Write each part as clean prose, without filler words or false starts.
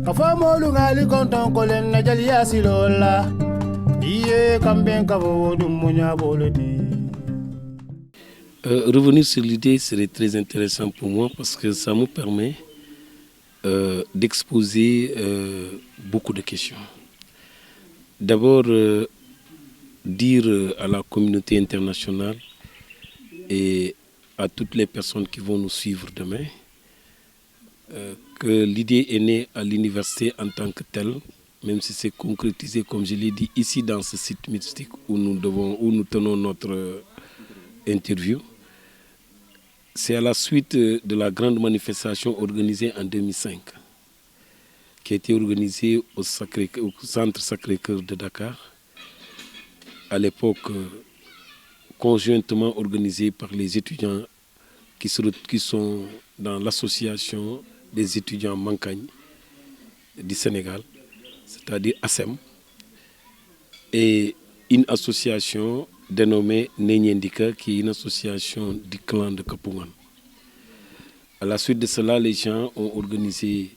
Kafamolu ngali konton kolen na jali asilola. Iye kamben kavo dumunya boledi. Revenir sur l'idée serait très intéressant pour moi parce que ça me permet d'exposer beaucoup de questions. D'abord, dire à la communauté internationale et à toutes les personnes qui vont nous suivre demain que l'idée est née à l'université en tant que telle, même si c'est concrétisé, comme je l'ai dit, ici dans ce site mystique où nous tenons notre interview. C'est à la suite de la grande manifestation organisée en 2005, qui a été organisée au Centre Sacré-Cœur de Dakar, à l'époque conjointement organisée par les étudiants qui sont dans l'association des étudiants Mankagne du Sénégal, c'est-à-dire ASEM, et une association dénommée Nenyendika, qui est une association du clan de Kapungan. À la suite de cela, les gens ont organisé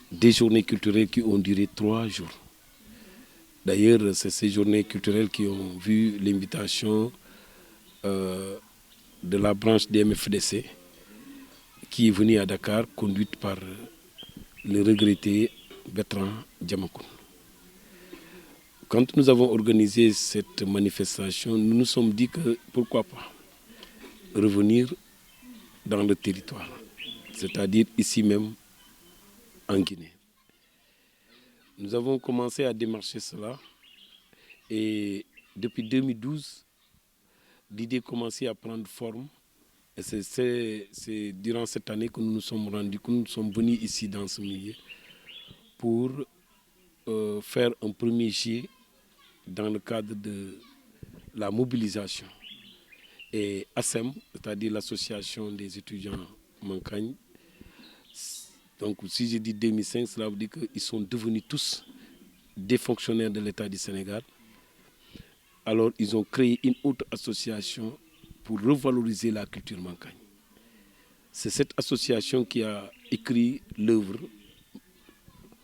des journées culturelles qui ont duré 3 jours. D'ailleurs, c'est ces journées culturelles qui ont vu l'invitation de la branche des MFDC qui est venue à Dakar, conduite par le regretté Bertrand Diamacoune. Quand nous avons organisé cette manifestation, nous nous sommes dit que pourquoi pas revenir dans le territoire, c'est-à-dire ici même en Guinée. Nous avons commencé à démarcher cela et depuis 2012, l'idée commençait à prendre forme. Et c'est durant cette année que nous nous sommes rendus, que nous sommes venus ici dans ce milieu pour faire un premier jet dans le cadre de la mobilisation. Et ASEM, c'est-à-dire l'association des étudiants Mankagne, donc si je dis 2005, cela veut dire qu'ils sont devenus tous des fonctionnaires de l'État du Sénégal. Alors ils ont créé une autre association pour revaloriser la culture Mankagne. C'est cette association qui a écrit l'œuvre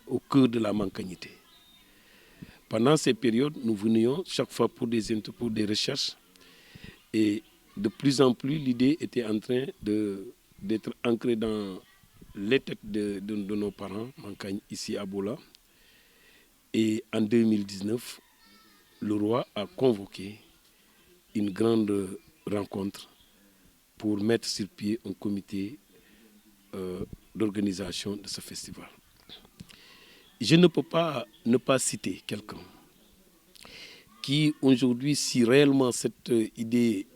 au cœur de la mankagnité. Pendant ces périodes, nous venions chaque fois pour des recherches et de plus en plus, l'idée était en train d'être ancrée dans les têtes de nos parents, Mankagne, ici à Bola. Et en 2019, le roi a convoqué une grande rencontre pour mettre sur pied un comité d'organisation de ce festival. Je ne peux pas ne pas citer quelqu'un qui aujourd'hui, si réellement cette idée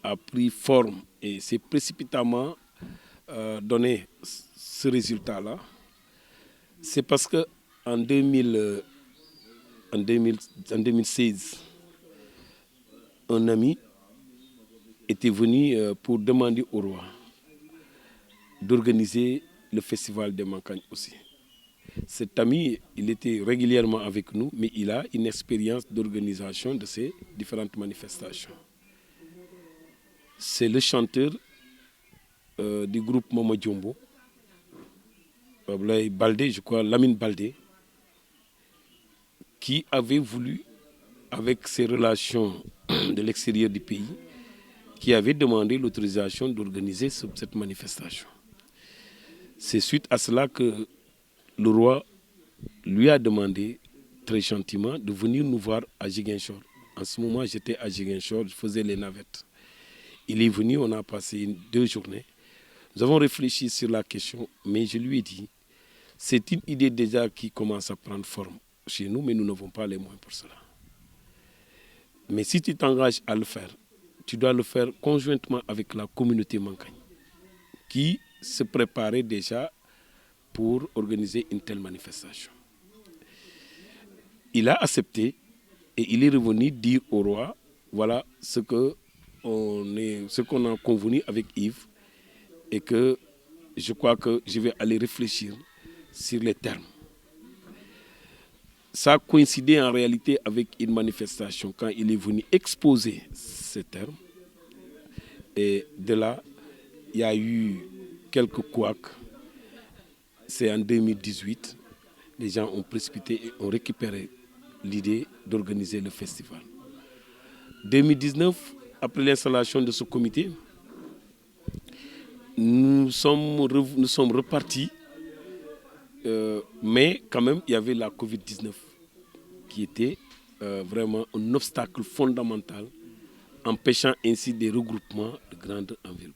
a pris forme et s'est précipitamment donné ce résultat-là, c'est parce qu'en 2016, un ami était venu pour demander au roi d'organiser le festival des Mankagne aussi. Cet ami, il était régulièrement avec nous, mais il a une expérience d'organisation de ces différentes manifestations. C'est le chanteur du groupe Mama Djombo, Baldé, je crois, Lamine Baldé, qui avait voulu, avec ses relations de l'extérieur du pays, qui avait demandé l'autorisation d'organiser cette manifestation. C'est suite à cela que le roi lui a demandé très gentiment de venir nous voir à Ziguinchor. En ce moment, j'étais à Ziguinchor, je faisais les navettes. Il est venu, on a passé 2 journées. Nous avons réfléchi sur la question, mais je lui ai dit, c'est une idée déjà qui commence à prendre forme chez nous, mais nous n'avons pas les moyens pour cela. Mais si tu t'engages à le faire, tu dois le faire conjointement avec la communauté Mankagne, qui se préparait déjà pour organiser une telle manifestation. Il a accepté et il est revenu dire au roi, voilà ce qu'on a convenu avec Yves et que je crois que je vais aller réfléchir sur les termes. Ça a coïncidé en réalité avec une manifestation quand il est venu exposer ces termes. Et de là, il y a eu quelques couacs. c'est en 2018, les gens ont précipité et ont récupéré l'idée d'organiser le festival. 2019, après l'installation de ce comité, nous sommes repartis, mais quand même, il y avait la Covid-19 qui était vraiment un obstacle fondamental, empêchant ainsi des regroupements de grande envergure.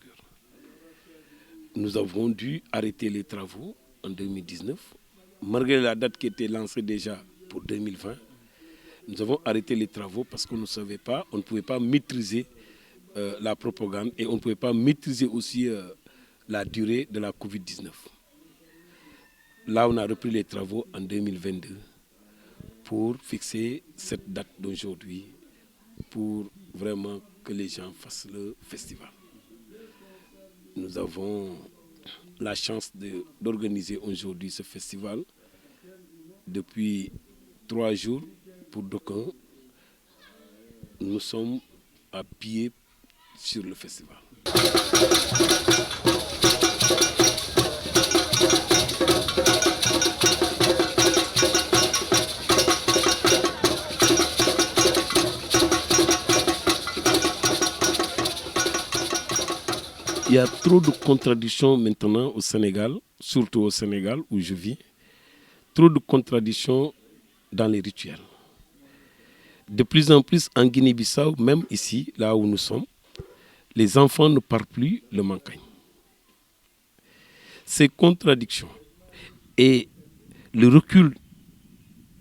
Nous avons dû arrêter les travaux en 2019, malgré la date qui était lancée déjà pour 2020. Nous avons arrêté les travaux parce qu'on ne savait pas, on ne pouvait pas maîtriser la propagande et on ne pouvait pas maîtriser aussi la durée de la Covid-19. Là, on a repris les travaux en 2022 pour fixer cette date d'aujourd'hui, pour vraiment que les gens fassent le festival. Nous avons la chance d'organiser aujourd'hui ce festival depuis 3 jours. Pour d'aucuns, nous sommes à pied sur le festival. Il y a trop de contradictions maintenant au Sénégal, surtout au Sénégal où je vis, trop de contradictions dans les rituels. De plus en plus en Guinée-Bissau, même ici, là où nous sommes, les enfants ne parlent plus le mankagne. Ces contradictions et le recul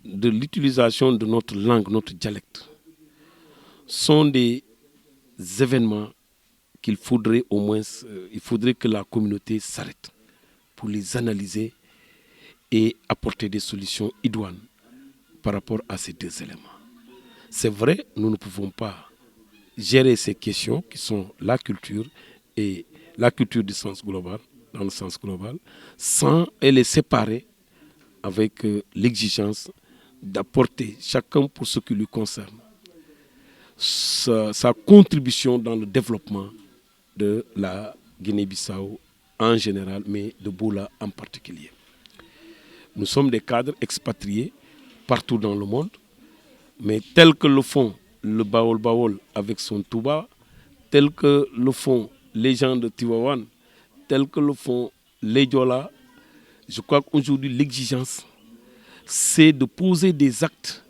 de l'utilisation de notre langue, notre dialecte, sont des événements qu'il faudrait au moins, il faudrait que la communauté s'arrête pour les analyser et apporter des solutions idoines par rapport à ces 2 éléments. C'est vrai, nous ne pouvons pas gérer ces questions qui sont la culture et la culture du sens global, dans le sens global, sans les séparer avec l'exigence d'apporter chacun pour ce qui lui concerne sa contribution dans le développement de la Guinée-Bissau en général, mais de Boula en particulier. Nous sommes des cadres expatriés partout dans le monde, mais tels que le font le Baol avec son Touba, tels que le font les gens de Tivaouane, tels que le font les Diola, je crois qu'aujourd'hui l'exigence, c'est de poser des actes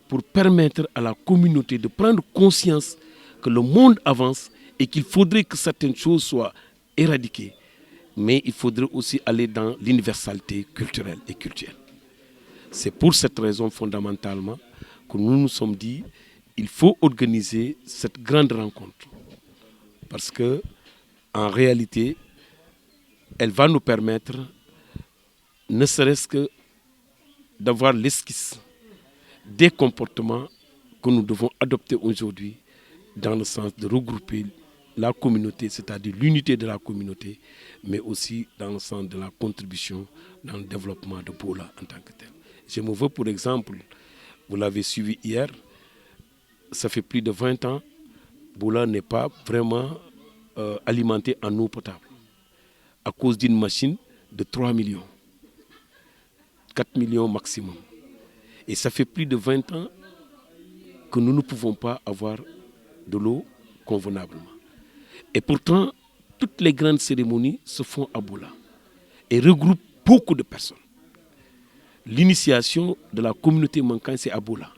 pour permettre à la communauté de prendre conscience que le monde avance et qu'il faudrait que certaines choses soient éradiquées. Mais il faudrait aussi aller dans l'universalité culturelle et culturelle. C'est pour cette raison fondamentalement que nous nous sommes dit qu'il faut organiser cette grande rencontre. Parce que, en réalité, elle va nous permettre, ne serait-ce que d'avoir l'esquisse des comportements que nous devons adopter aujourd'hui dans le sens de regrouper la communauté, c'est-à-dire l'unité de la communauté, mais aussi dans le sens de la contribution dans le développement de Boula en tant que tel. Je me veux, pour exemple, vous l'avez suivi hier, ça fait plus de 20 ans, Boula n'est pas vraiment alimenté en eau potable à cause d'une machine de 3 millions, 4 millions maximum. Et ça fait plus de 20 ans que nous ne pouvons pas avoir de l'eau convenablement. Et pourtant, toutes les grandes cérémonies se font à Boula et regroupent beaucoup de personnes. L'initiation de la communauté mankagne, c'est à Boula.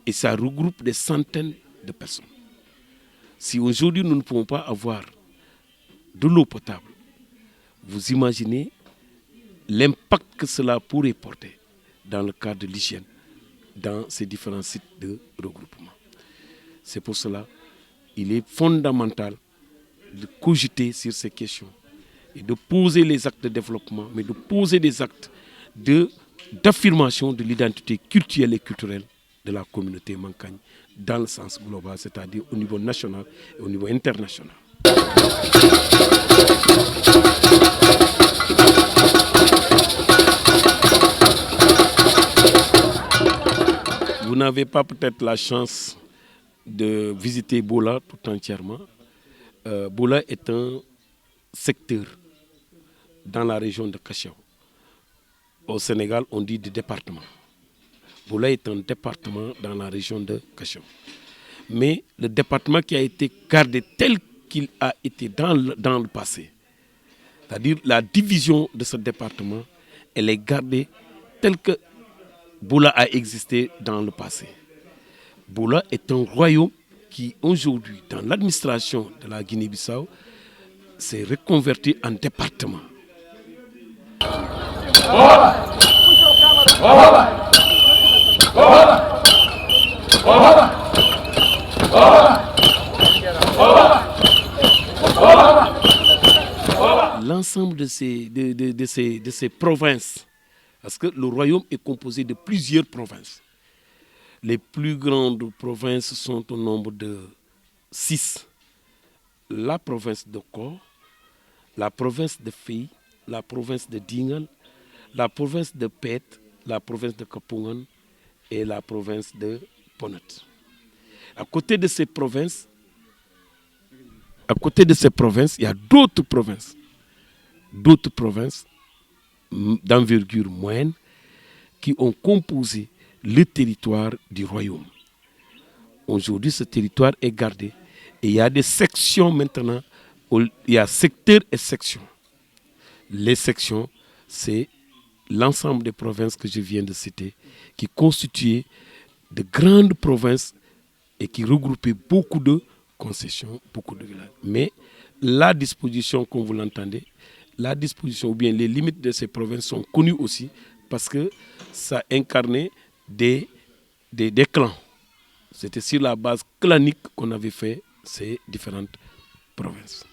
Et ça regroupe des centaines de personnes. Si aujourd'hui nous ne pouvons pas avoir de l'eau potable, vous imaginez l'impact que cela pourrait porter dans le cadre de l'hygiène, dans ces différents sites de regroupement. C'est pour cela qu'il est fondamental de cogiter sur ces questions et de poser les actes de développement, mais de poser des actes d'affirmation de l'identité culturelle et culturelle de la communauté mankagne dans le sens global, c'est-à-dire au niveau national et au niveau international. Vous n'avez pas peut-être la chance de visiter Boula tout entièrement. Boula est un secteur dans la région de Cachao, au Sénégal, on dit du département. Boula est un département dans la région de Kachon. Mais le département qui a été gardé tel qu'il a été dans le passé, c'est-à-dire la division de ce département, elle est gardée telle que Boula a existé dans le passé. Boula est un royaume qui aujourd'hui, dans l'administration de la Guinée-Bissau, s'est reconverti en département. L'ensemble de ces provinces, parce que le royaume est composé de plusieurs provinces. Les plus grandes provinces sont au nombre de 6. La province de Kor, la province de Fei, la province de Dingal, la province de Pet, la province de Kapungan et la province de Ponot. À côté de ces provinces, il y a d'autres provinces d'envergure moyenne qui ont composé le territoire du royaume. Aujourd'hui, ce territoire est gardé et il y a des sections maintenant, il y a secteurs et sections. Les sections, c'est l'ensemble des provinces que je viens de citer, qui constituaient de grandes provinces et qui regroupaient beaucoup de concessions, beaucoup de villages. Mais la disposition, comme vous l'entendez, la disposition ou bien les limites de ces provinces sont connues aussi parce que ça incarnait des clans. C'était sur la base clanique qu'on avait fait ces différentes provinces.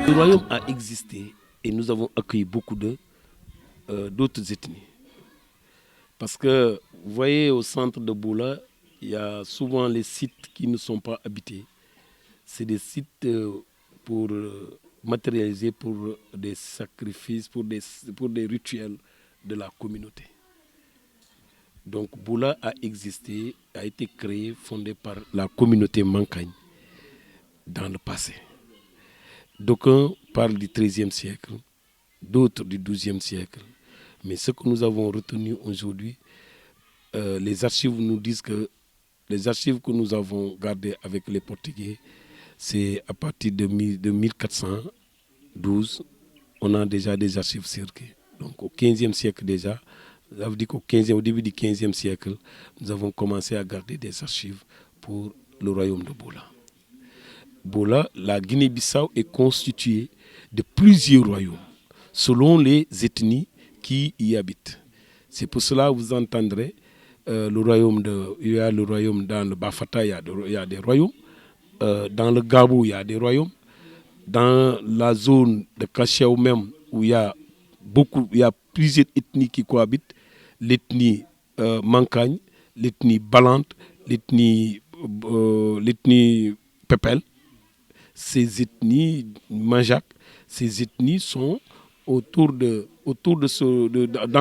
Le royaume a existé et nous avons accueilli beaucoup d'autres ethnies. Parce que, vous voyez, au centre de Boula, il y a souvent les sites qui ne sont pas habités. C'est des sites pour matérialiser pour des sacrifices, pour des rituels de la communauté. Donc Boula a existé, a été créé, fondé par la communauté Mankagne dans le passé. D'aucuns parlent du XIIIe siècle, d'autres du XIIe siècle. Mais ce que nous avons retenu aujourd'hui, les archives nous disent que les archives que nous avons gardées avec les Portugais, c'est à partir de 1412, on a déjà des archives circulées. Donc au XVe siècle déjà, ça veut dire qu'au début du XVe siècle, nous avons commencé à garder des archives pour le royaume de Boula. Boula, la Guinée-Bissau est constituée de plusieurs royaumes, selon les ethnies qui y habitent. C'est pour cela que vous entendrez il y a le royaume dans le Bafata, il y a des royaumes. Dans le Gabou, il y a des royaumes. Dans la zone de Kachéou même, où il y a plusieurs ethnies qui cohabitent, l'ethnie Mankagne, l'ethnie Balante, l'ethnie Pepel, ces ethnies Manjak, ces ethnies sont dans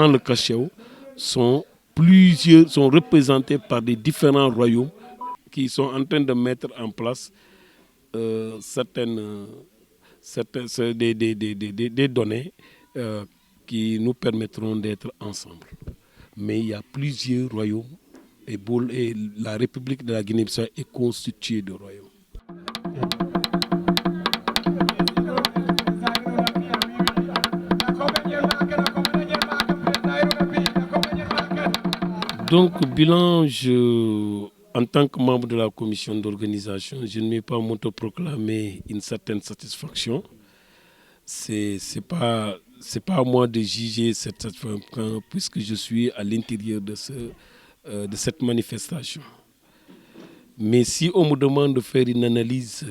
le Kachéou, sont représentés par des différents royaumes qui sont en train de mettre en place des données qui nous permettront d'être ensemble. Mais il y a plusieurs royaumes et la République de la Guinée-Bissau est constituée de royaumes. Donc, bilan, en tant que membre de la commission d'organisation, je ne vais pas m'autoproclamer une certaine satisfaction. C'est pas à moi de juger cette satisfaction puisque je suis à l'intérieur de cette manifestation. Mais si on me demande de faire une analyse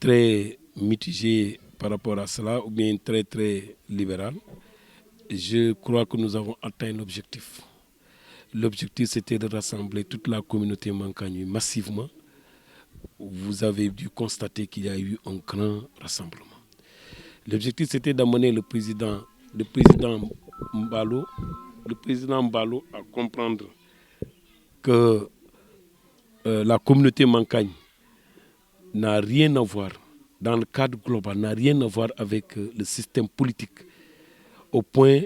très mitigée par rapport à cela, ou bien très très libérale, je crois que nous avons atteint l'objectif. L'objectif, c'était de rassembler toute la communauté Mankagne massivement. Vous avez dû constater qu'il y a eu un grand rassemblement. L'objectif, c'était d'amener le président Mbalo à comprendre que la communauté Mankagne n'a rien à voir, dans le cadre global, n'a rien à voir avec le système politique, au point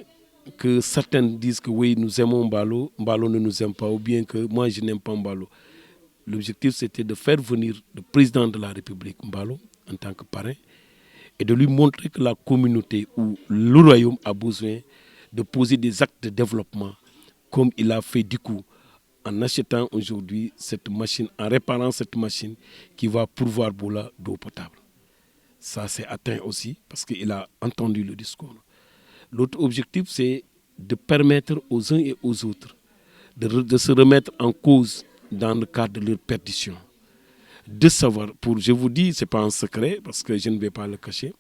que certains disent que oui, nous aimons Mbalo, Mbalo ne nous aime pas, ou bien que moi je n'aime pas Mbalo. L'objectif, c'était de faire venir le président de la République, Mbalo, en tant que parrain, et de lui montrer que la communauté ou le royaume a besoin de poser des actes de développement, comme il a fait du coup, en achetant aujourd'hui cette machine, en réparant cette machine qui va pourvoir Boula d'eau potable. Ça s'est atteint aussi parce qu'il a entendu le discours. L'autre objectif, c'est de permettre aux uns et aux autres de se remettre en cause dans le cadre de leur perdition. De savoir, je vous dis, ce n'est pas un secret parce que je ne vais pas le cacher,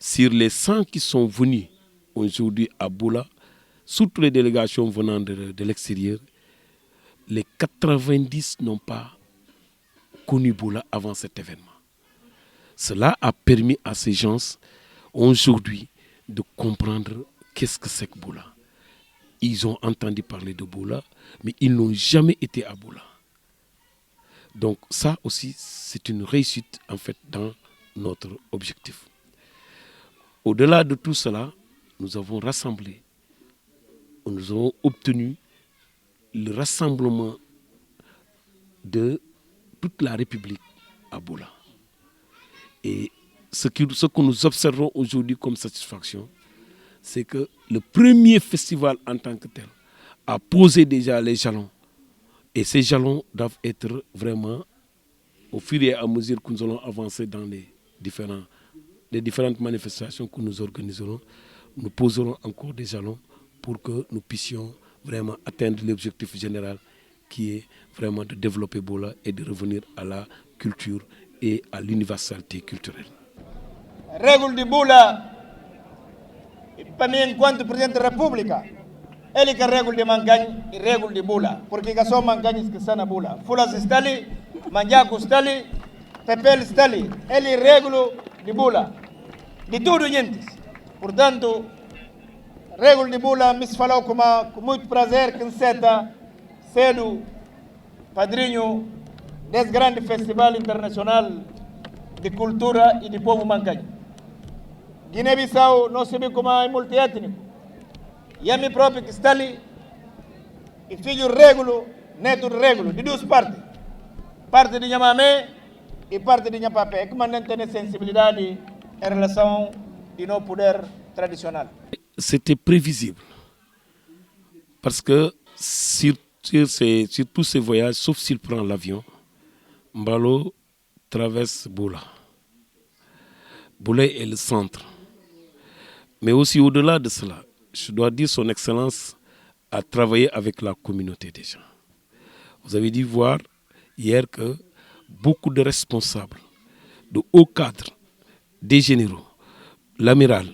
sur les 100 qui sont venus aujourd'hui à Boula, surtout les délégations venant de l'extérieur, les 90 n'ont pas connu Boula avant cet événement. Cela a permis à ces gens aujourd'hui de comprendre qu'est-ce que c'est que Boula. Ils ont entendu parler de Boula, mais ils n'ont jamais été à Boula. Donc ça aussi, c'est une réussite en fait dans notre objectif. Au-delà de tout cela, nous avons rassemblé, nous avons obtenu le rassemblement de toute la République à Boula. Et ce que nous observons aujourd'hui comme satisfaction, c'est que le premier festival en tant que tel a posé déjà les jalons. Et ces jalons doivent être vraiment, au fur et à mesure que nous allons avancer dans les différentes manifestations que nous organiserons, nous poserons encore des jalons pour que nous puissions vraiment atteindre l'objectif général qui est vraiment de développer Boula et de revenir à la culture et à l'universalité culturelle. Règle de Boula, para mim, enquanto Presidente da República, ele que a régula de Mankagne e régula de Boula, porque que só Mankagne que está na Boula. Fulas está ali, Manjaco está ali, Pepel está ali. Ele régula de Boula, de tudo, gente. Portanto, régula de Boula me falou com muito prazer que seta cedo padrinho desse grande festival internacional de cultura e de povo Mankagne. Guiné-Bissau, nós sabemos como é multiétnico. E a mim próprio que está ali, e filho regulo, neto regulo, de duas partes. Parte de Nhambamé e parte de Nhampapé. É que mandam ter sensibilidade em relação ao nosso poder tradicional. C'était prévisible. Parce que sur tous ces voyages, sauf s'il prend l'avion, Mbalo traverse Boula. Boula est le centre. Mais aussi au-delà de cela, je dois dire son Excellence a travaillé avec la communauté des gens. Vous avez dû voir hier que beaucoup de responsables, de hauts cadres, des généraux, l'amiral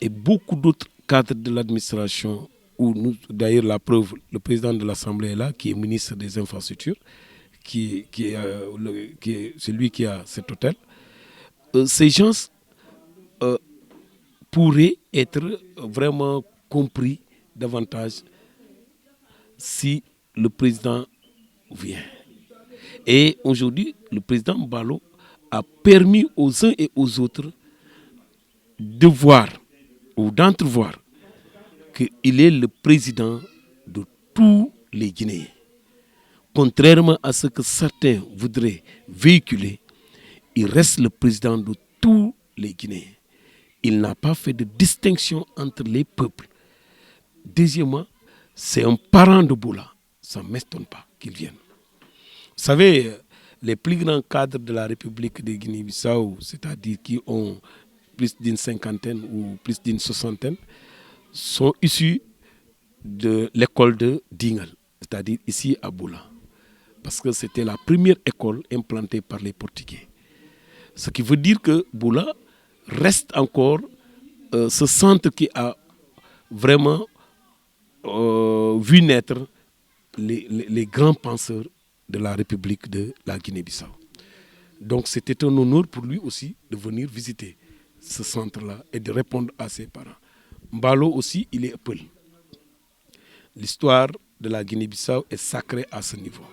et beaucoup d'autres cadres de l'administration, où d'ailleurs la preuve, le président de l'Assemblée est là, qui est ministre des Infrastructures, qui est celui qui a cet hôtel. Ces gens pourraient être vraiment compris davantage si le président vient. Et aujourd'hui, le président Mbalo a permis aux uns et aux autres de voir ou d'entrevoir qu'il est le président de tous les Guinéens. Contrairement à ce que certains voudraient véhiculer, il reste le président de tous les Guinéens. Il n'a pas fait de distinction entre les peuples. Deuxièmement, c'est un parent de Boula. Ça ne m'étonne pas qu'il vienne. Vous savez, les plus grands cadres de la République de Guinée-Bissau, c'est-à-dire qui ont plus d'une cinquantaine ou plus d'une soixantaine, sont issus de l'école de Dingal, c'est-à-dire ici à Boula. Parce que c'était la première école implantée par les Portugais. Ce qui veut dire que Boula reste encore ce centre qui a vraiment vu naître les grands penseurs de la République de la Guinée-Bissau. Donc c'était un honneur pour lui aussi de venir visiter ce centre-là et de répondre à ses parents. Mbalo aussi, il est Peul. L'histoire de la Guinée-Bissau est sacrée à ce niveau.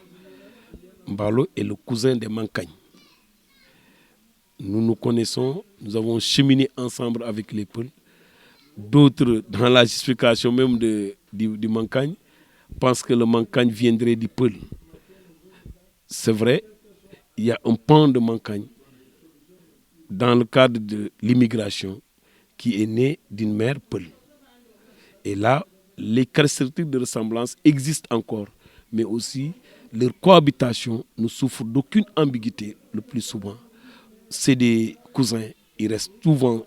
Mbalo est le cousin de Mankagne. Nous nous connaissons, nous avons cheminé ensemble avec les Peuls. D'autres, dans la justification même du Mankagne, pensent que le Mankagne viendrait du Peul. C'est vrai, il y a un pan de Mankagne dans le cadre de l'immigration qui est né d'une mère Peul. Et là, les caractéristiques de ressemblance existent encore, mais aussi leur cohabitation ne souffre d'aucune ambiguïté le plus souvent. C'est des cousins, ils restent souvent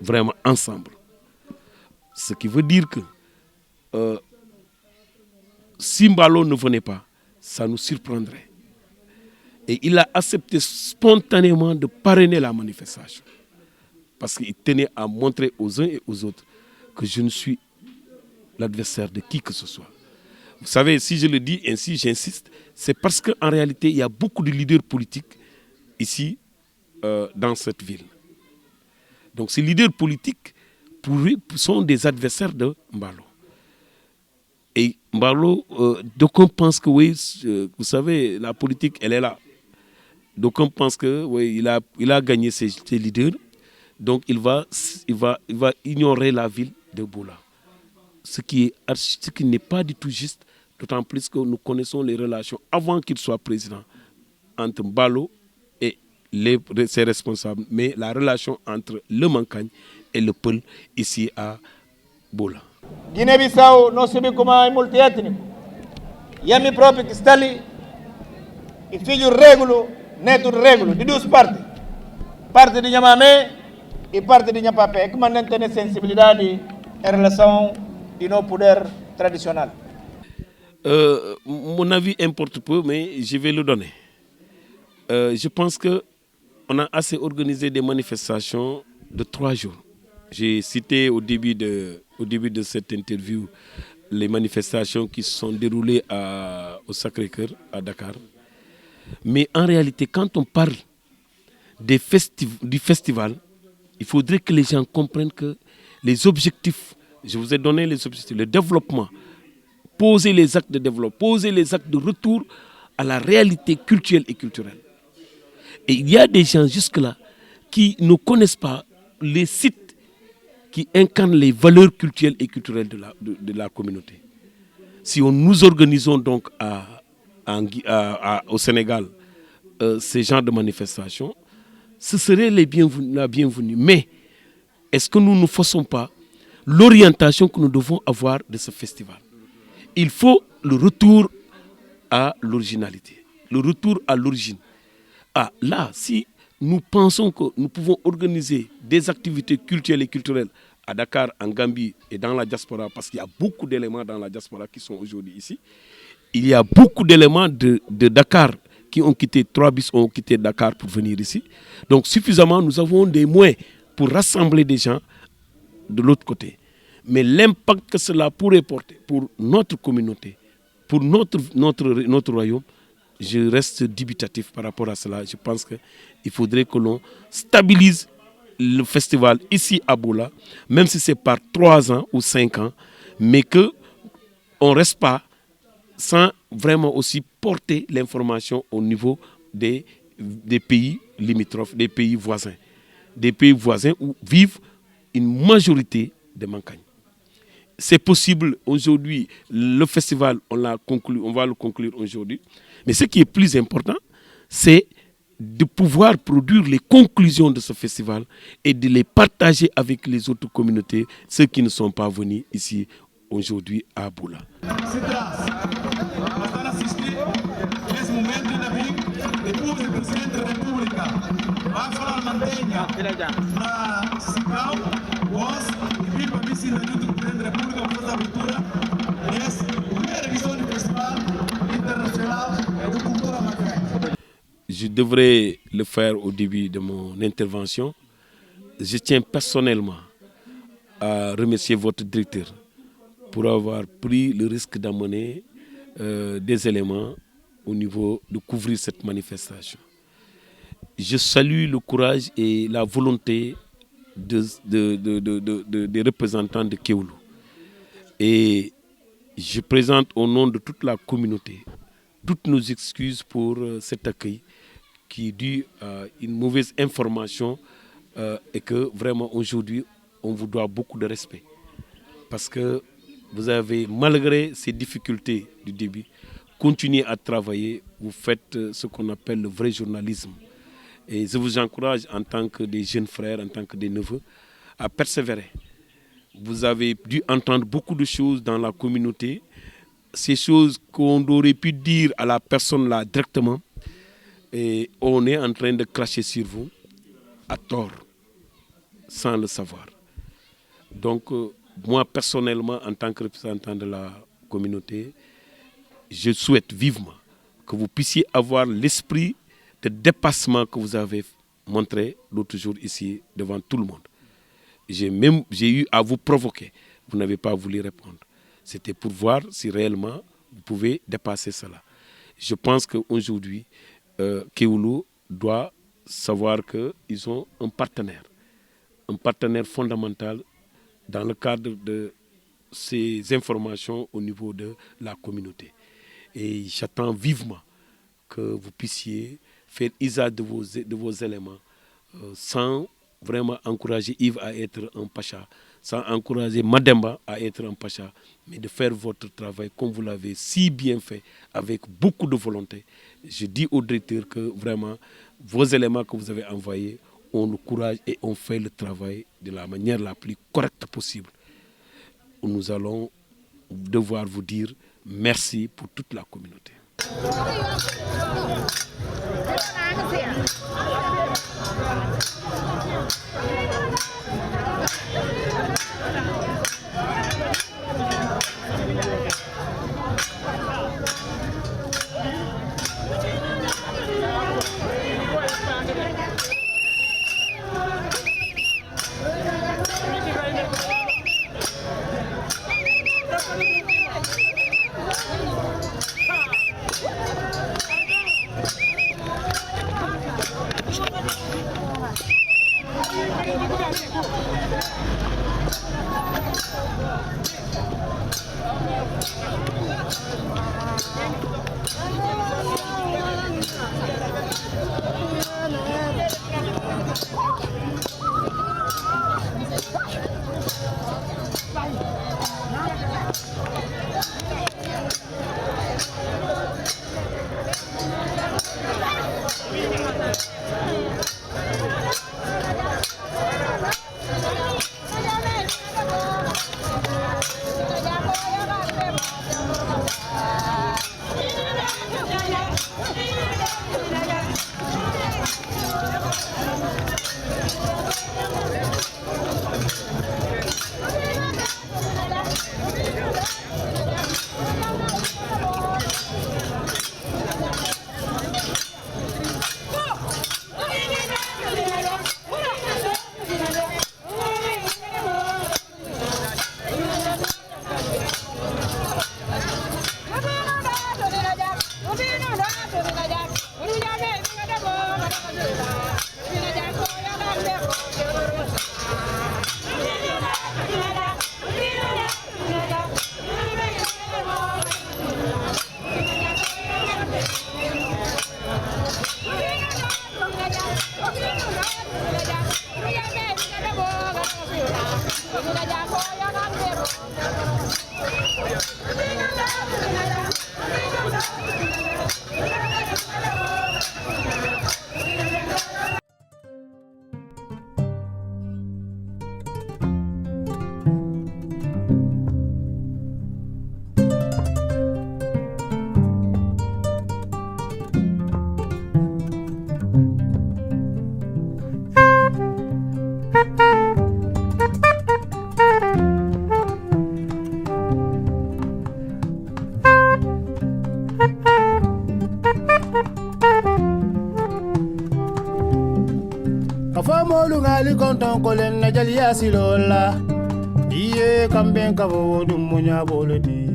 vraiment ensemble. Ce qui veut dire que si Mbalo ne venait pas, ça nous surprendrait. Et il a accepté spontanément de parrainer la manifestation. Parce qu'il tenait à montrer aux uns et aux autres que je ne suis l'adversaire de qui que ce soit. Vous savez, si je le dis ainsi, j'insiste, c'est parce qu'en réalité, il y a beaucoup de leaders politiques ici, dans cette ville. Donc ces leaders politiques, pour eux, sont des adversaires de Mbalo. Et Mbalo, d'aucuns pensent que, oui, vous savez, la politique, elle est là. D'aucuns pensent que, oui, il a gagné ses leaders, donc il va ignorer la ville de Boula. Ce qui n'est pas du tout juste, d'autant plus que nous connaissons les relations, avant qu'il soit président, entre Mbalo et ses responsables, mais la relation entre le Mankagne et le Peul ici à Boula. Guiné-Bissau non sibi kuma é multiétnico. Yami próprio que está ali, e filho regulo, neto regulo, de duas partes. Parte de Nhambamé e parte de Nhampapé, que mandam ter sensibilidade em relação ao nosso poder tradicional. Mon avis importe peu, mais je vais le donner. Je pense qu'on a assez organisé des manifestations de 3 jours. J'ai cité au début de cette interview les manifestations qui se sont déroulées au Sacré-Cœur, à Dakar. Mais en réalité, quand on parle du festival, il faudrait que les gens comprennent que les objectifs, je vous ai donné les objectifs, le développement, poser les actes de développement, poser les actes de retour à la réalité culturelle et culturelle. Et il y a des gens jusque-là qui ne connaissent pas les sites qui incarnent les valeurs culturelles et culturelles de la communauté. Si nous organisons donc au Sénégal ces genres de manifestations, ce serait la bienvenue. Mais est-ce que nous ne forçons pas l'orientation que nous devons avoir de ce festival? Il faut le retour à l'originalité, le retour à l'origine. Là, si nous pensons que nous pouvons organiser des activités culturelles et culturelles à Dakar, en Gambie et dans la diaspora, parce qu'il y a beaucoup d'éléments dans la diaspora qui sont aujourd'hui ici. Il y a beaucoup d'éléments de Dakar qui ont quitté, 3 bus ont quitté Dakar pour venir ici. Donc suffisamment, nous avons des moyens pour rassembler des gens de l'autre côté. Mais l'impact que cela pourrait porter pour notre communauté, pour notre royaume, je reste dubitatif par rapport à cela. Je pense qu'il faudrait que l'on stabilise le festival ici à Boula, même si c'est par 3 ans ou 5 ans, mais qu'on ne reste pas sans vraiment aussi porter l'information au niveau des pays limitrophes, des pays voisins où vivent une majorité de Mankagne. C'est possible aujourd'hui, le festival, on va le conclure aujourd'hui, mais ce qui est plus important, c'est de pouvoir produire les conclusions de ce festival et de les partager avec les autres communautés, ceux qui ne sont pas venus ici aujourd'hui à Boula. Je devrais le faire au début de mon intervention. Je tiens personnellement à remercier votre directeur pour avoir pris le risque d'amener des éléments au niveau de couvrir cette manifestation. Je salue le courage et la volonté des représentants de Kéoulou. Et je présente au nom de toute la communauté toutes nos excuses pour cet accueil qui est dû à une mauvaise information et que vraiment aujourd'hui on vous doit beaucoup de respect. Parce que vous avez, malgré ces difficultés du début, continué à travailler, vous faites ce qu'on appelle le vrai journalisme. Et je vous encourage en tant que des jeunes frères, en tant que des neveux, à persévérer. Vous avez dû entendre beaucoup de choses dans la communauté, ces choses qu'on aurait pu dire à la personne là directement, et on est en train de cracher sur vous à tort, sans le savoir. Donc, moi personnellement, en tant que représentant de la communauté, je souhaite vivement que vous puissiez avoir l'esprit de dépassement que vous avez montré l'autre jour ici devant tout le monde. J'ai eu à vous provoquer. Vous n'avez pas voulu répondre. C'était pour voir si réellement vous pouvez dépasser cela. Je pense qu'aujourd'hui, Kéoulou doit savoir qu'ils ont un partenaire fondamental dans le cadre de ces informations au niveau de la communauté. Et j'attends vivement que vous puissiez faire usage de vos éléments sans vraiment encourager Yves à être un pacha, sans encourager Mademba à être un pacha, mais de faire votre travail comme vous l'avez si bien fait, avec beaucoup de volonté. Je dis au directeur que vraiment, vos éléments que vous avez envoyés ont le courage et ont fait le travail de la manière la plus correcte possible. Nous allons devoir vous dire merci pour toute la communauté. Molu ngali konton kolen na jali asilola iye kamben kabo dum munya bolodi